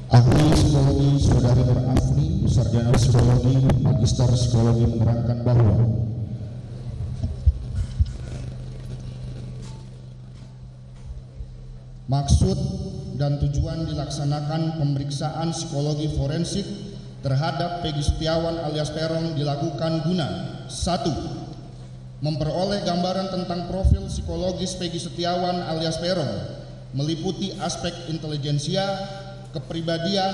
Ahli Psikologi Saudari Nur Afni, Sarjana Psikologi, Magister Psikologi menerangkan bahwa maksud dan tujuan dilaksanakan pemeriksaan psikologi forensik terhadap Peggy Setiawan alias Peron dilakukan guna 1. Memperoleh gambaran tentang profil psikologis Peggy Setiawan alias Peron meliputi aspek intelijensia, kepribadian,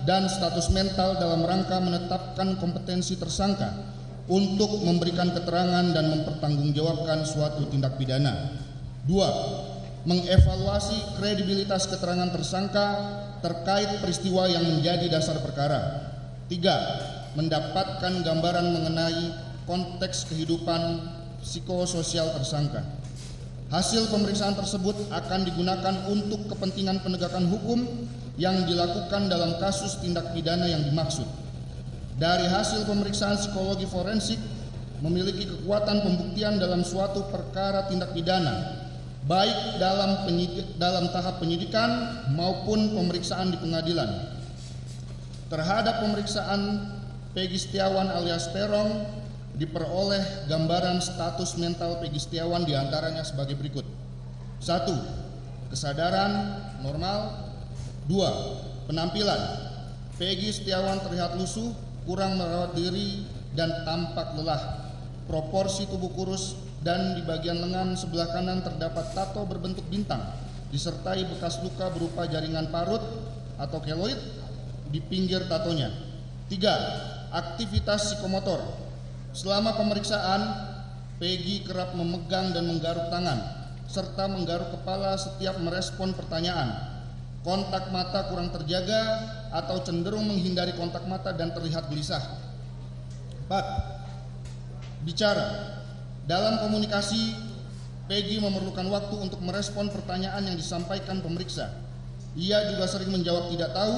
dan status mental dalam rangka menetapkan kompetensi tersangka untuk memberikan keterangan dan mempertanggungjawabkan suatu tindak pidana. 2. Mengevaluasi kredibilitas keterangan tersangka terkait peristiwa yang menjadi dasar perkara. 3. Mendapatkan gambaran mengenai konteks kehidupan psikososial tersangka. Hasil pemeriksaan tersebut akan digunakan untuk kepentingan penegakan hukum yang dilakukan dalam kasus tindak pidana yang dimaksud. Dari hasil pemeriksaan psikologi forensik memiliki kekuatan pembuktian dalam suatu perkara tindak pidana, baik dalam tahap penyidikan maupun pemeriksaan di pengadilan. Terhadap pemeriksaan Peggy Setiawan alias Peron diperoleh gambaran status mental Peggy Setiawan diantaranya sebagai berikut. 1. Kesadaran normal. 2. Penampilan Peggy Setiawan terlihat lusuh, kurang merawat diri, dan tampak lelah. Proporsi tubuh kurus dan di bagian lengan sebelah kanan terdapat tato berbentuk bintang disertai bekas luka berupa jaringan parut atau keloid di pinggir tatonya. 3. Aktivitas psikomotor. Selama pemeriksaan, Peggy kerap memegang dan menggaruk tangan serta menggaruk kepala setiap merespon pertanyaan. Kontak mata kurang terjaga atau cenderung menghindari kontak mata dan terlihat gelisah. 4. Bicara. Dalam komunikasi, Peggy memerlukan waktu untuk merespon pertanyaan yang disampaikan pemeriksa. Ia juga sering menjawab tidak tahu,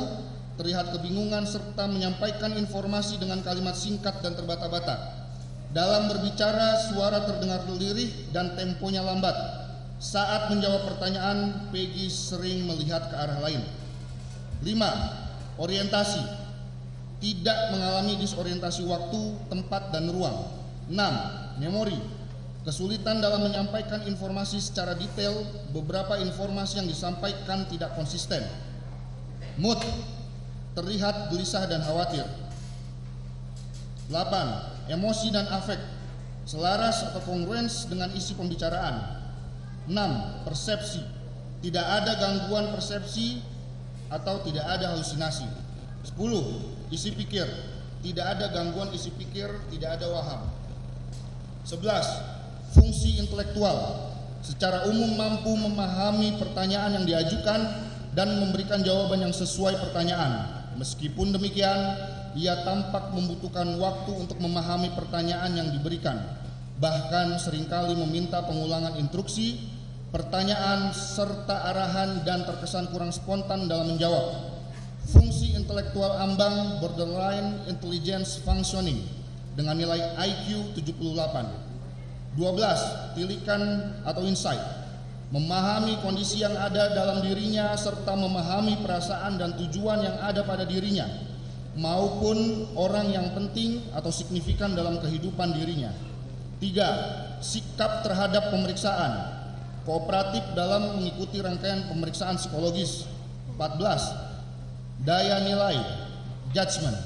terlihat kebingungan, serta menyampaikan informasi dengan kalimat singkat dan terbata-bata. Dalam berbicara, suara terdengar lirih dan temponya lambat. Saat menjawab pertanyaan, Peggy sering melihat ke arah lain. 5. Orientasi. Tidak mengalami disorientasi waktu, tempat, dan ruang. 6. Memori. Kesulitan dalam menyampaikan informasi secara detail, beberapa informasi yang disampaikan tidak konsisten. Mood. Terlihat gelisah dan khawatir. 8. Emosi dan afek. Selaras atau kongruens dengan isi pembicaraan. 6. Persepsi. Tidak ada gangguan persepsi atau tidak ada halusinasi. 10. Isi pikir. Tidak ada gangguan isi pikir, tidak ada waham. 11. Fungsi intelektual. Secara umum mampu memahami pertanyaan yang diajukan dan memberikan jawaban yang sesuai pertanyaan. Meskipun demikian, ia tampak membutuhkan waktu untuk memahami pertanyaan yang diberikan. Bahkan seringkali meminta pengulangan instruksi, pertanyaan, serta arahan dan terkesan kurang spontan dalam menjawab. Fungsi intelektual ambang borderline intelligence functioning dengan nilai IQ 78. 12. Tilikan atau insight. Memahami kondisi yang ada dalam dirinya serta memahami perasaan dan tujuan yang ada pada dirinya maupun orang yang penting atau signifikan dalam kehidupan dirinya. 3. Sikap terhadap pemeriksaan. Kooperatif dalam mengikuti rangkaian pemeriksaan psikologis. 14. Daya nilai, judgment.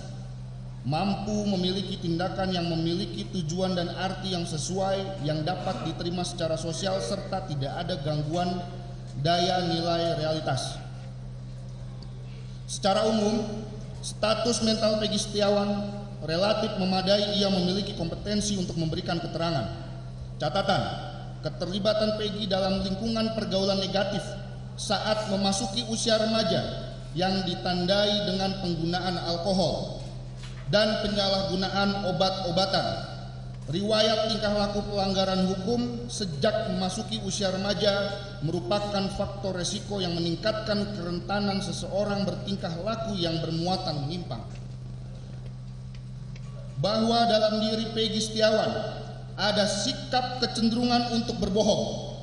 Mampu memiliki tindakan yang memiliki tujuan dan arti yang sesuai, yang dapat diterima secara sosial serta tidak ada gangguan daya nilai realitas. Secara umum, status mental Peggy Setiawan relatif memadai. Ia memiliki kompetensi untuk memberikan keterangan. Catatan, keterlibatan Peggy dalam lingkungan pergaulan negatif saat memasuki usia remaja yang ditandai dengan penggunaan alkohol dan penyalahgunaan obat-obatan. Riwayat tingkah laku pelanggaran hukum sejak memasuki usia remaja merupakan faktor resiko yang meningkatkan kerentanan seseorang bertingkah laku yang bermuatan menyimpang. Bahwa dalam diri Peggy Setiawan ada sikap kecenderungan untuk berbohong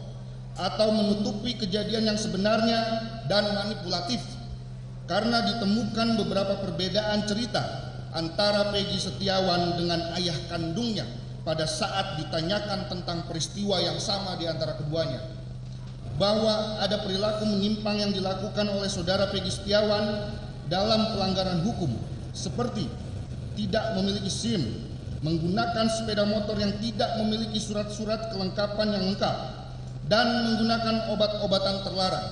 atau menutupi kejadian yang sebenarnya dan manipulatif. karena ditemukan beberapa perbedaan cerita antara Peggy Setiawan dengan ayah kandungnya pada saat ditanyakan tentang peristiwa yang sama di antara keduanya, bahwa ada perilaku menyimpang yang dilakukan oleh saudara Peggy Setiawan dalam pelanggaran hukum, seperti tidak memiliki SIM, menggunakan sepeda motor yang tidak memiliki surat-surat kelengkapan yang lengkap, dan menggunakan obat-obatan terlarang,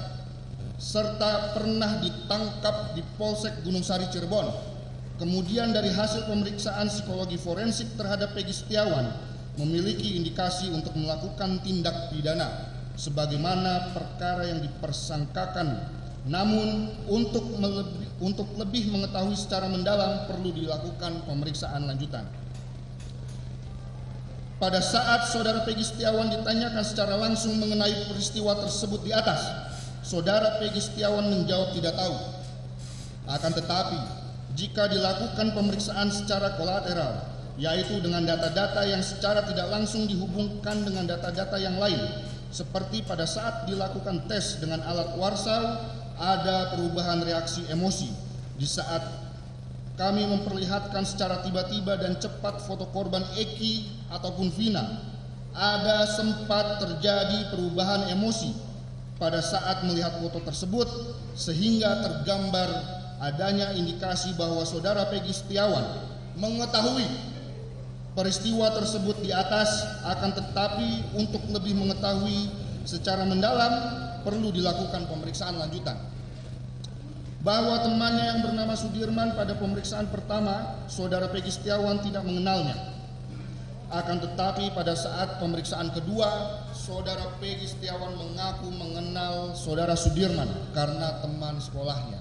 serta pernah ditangkap di Polsek Gunung Sari Cirebon. Kemudian dari hasil pemeriksaan psikologi forensik terhadap Peggy Setiawan memiliki indikasi untuk melakukan tindak pidana sebagaimana perkara yang dipersangkakan. Namun untuk lebih mengetahui secara mendalam perlu dilakukan pemeriksaan lanjutan. Pada saat saudara Peggy Setiawan ditanyakan secara langsung mengenai peristiwa tersebut di atas, saudara Peggy Setiawan menjawab tidak tahu. Akan tetapi, jika dilakukan pemeriksaan secara kolateral, yaitu dengan data-data yang secara tidak langsung dihubungkan dengan data-data yang lain, seperti pada saat dilakukan tes dengan alat warsau, ada perubahan reaksi emosi. Di saat kami memperlihatkan secara tiba-tiba dan cepat foto korban Eki ataupun Vina, ada sempat terjadi perubahan emosi pada saat melihat foto tersebut, sehingga tergambar adanya indikasi bahwa saudara Peggy Setiawan mengetahui peristiwa tersebut di atas. Akan tetapi untuk lebih mengetahui secara mendalam perlu dilakukan pemeriksaan lanjutan. Bahwa temannya yang bernama Sudirman pada pemeriksaan pertama, saudara Peggy Setiawan tidak mengenalnya. Akan tetapi pada saat pemeriksaan kedua, saudara Peggy Setiawan mengaku mengenal saudara Sudirman karena teman sekolahnya.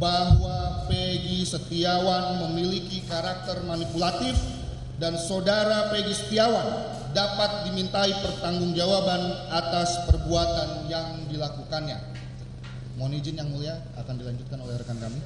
Bahwa Peggy Setiawan memiliki karakter manipulatif dan saudara Peggy Setiawan dapat dimintai pertanggungjawaban atas perbuatan yang dilakukannya. Mohon izin yang mulia, akan dilanjutkan oleh rekan kami.